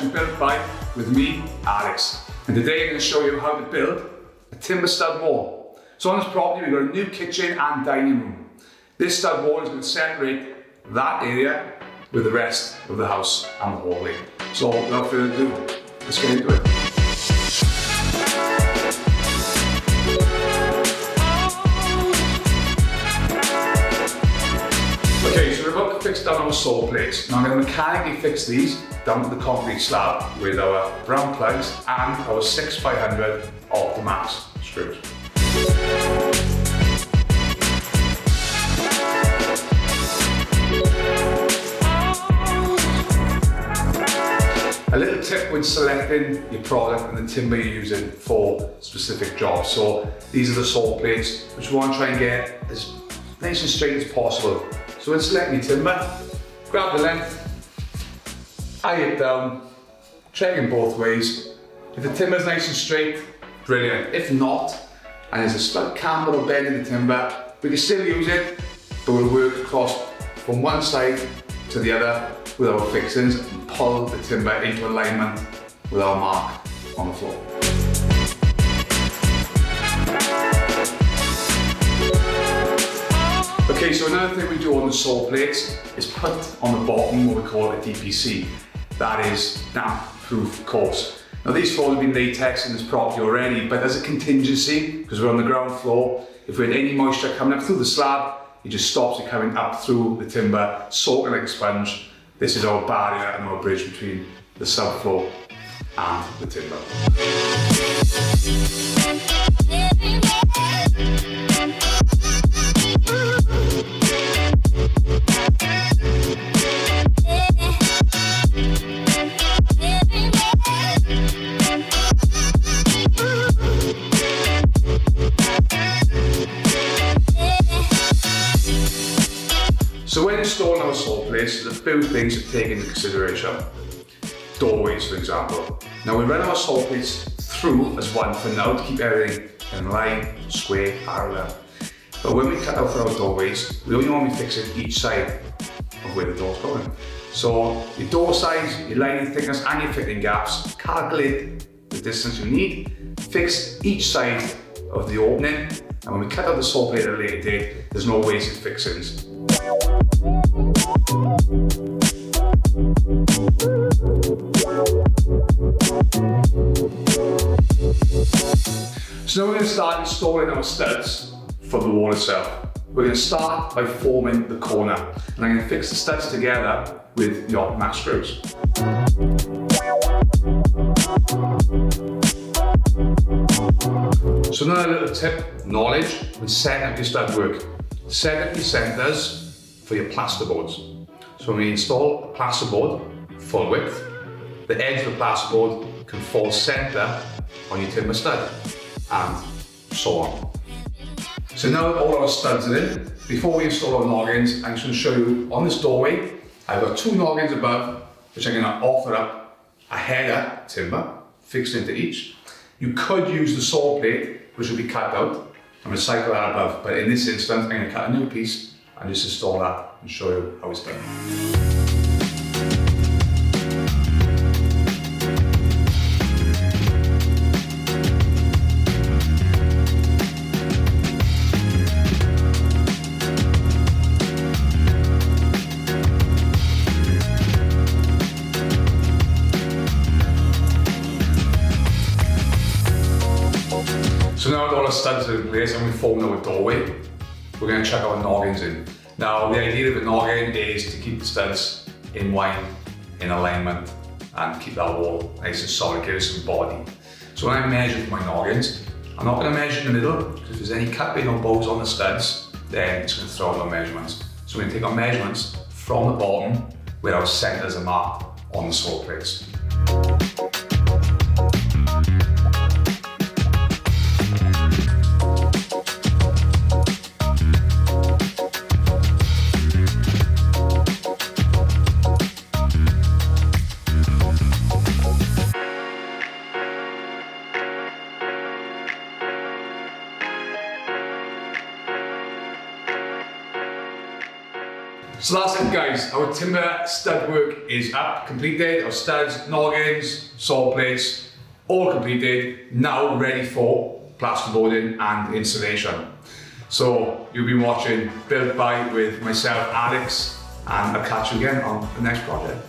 and built by, with me, Alex. And today I'm going to show you how to build a timber stud wall. So on this property we've got a new kitchen and dining room. This stud wall is going to separate that area with the rest of the house and the hallway. So without further ado, let's get into it. Okay, so we're about to fix down our saw plates. Now I'm going to mechanically fix these down to the concrete slab with our brown plugs and our 6x100 Optimaxx screws. A little tip when selecting your product and the timber you're using for specific jobs. So these are the saw plates, which we want to try and get as nice and straight as possible. So when selecting your timber, grab the length, eye it down, checking both ways. If the timber's nice and straight, brilliant. If not, and there's a slight camber or bend in the timber, we can still use it, but we'll work across from one side to the other with our fixings and pull the timber into alignment with our mark on the floor. Okay, so another thing we do on the saw plates is put on the bottom what we call a DPC. That is damp-proof course. Now these floors have been latex in this property already, but as a contingency, because we're on the ground floor, if we had any moisture coming up through the slab, it just stops it coming up through the timber, soaking like a sponge. This is our barrier and our bridge between the subfloor and the timber. So when installing our saw plates, there's a few things to take into consideration. Doorways, for example. Now we run our saw plates through as one for now to keep everything in line, square, parallel. But when we cut out for our doorways, we only want to be fixing each side of where the door's going. So your door size, your lining thickness and your fitting gaps, calculate the distance you need, fix each side of the opening, and when we cut out the saw plate at a later date, there's no wasted fixings. So now we're going to start installing our studs for the wall itself. We're going to start by forming the corner, and I'm going to fix the studs together with the Optimaxx screws. So another little tip, knowledge, when setting up your stud work. Set up your centres for your plasterboards. So when we install a plasterboard, full width, the edge of the plasterboard can fall centre on your timber stud, and so on. So now that all our studs are in, before we install our noggins, I'm just going to show you on this doorway, I've got two noggins above, which I'm going to offer up a header timber fixed into each. You could use the saw plate, which will be cut out, and recycle that above, but in this instance, I'm going to cut a new piece and just install that and show you how it's done. So now that all our studs are in place and we've formed our doorway, we're going to chuck our noggins in. Now the idea of a noggin is to keep the studs in line, in alignment, and keep that wall nice and solid, give it some body. So when I measure for my noggins, I'm not going to measure in the middle, because if there's any cutting or bows on the studs, then it's going to throw out our measurements. So we're going to take our measurements from the bottom where our centres are marked on the saw plates. So that's it guys, our timber stud work is up, completed. Our studs, noggins, saw plates, all completed, now ready for plasterboarding and installation. So you've been watching Built By with myself, Alex, and I'll catch you again on the next project.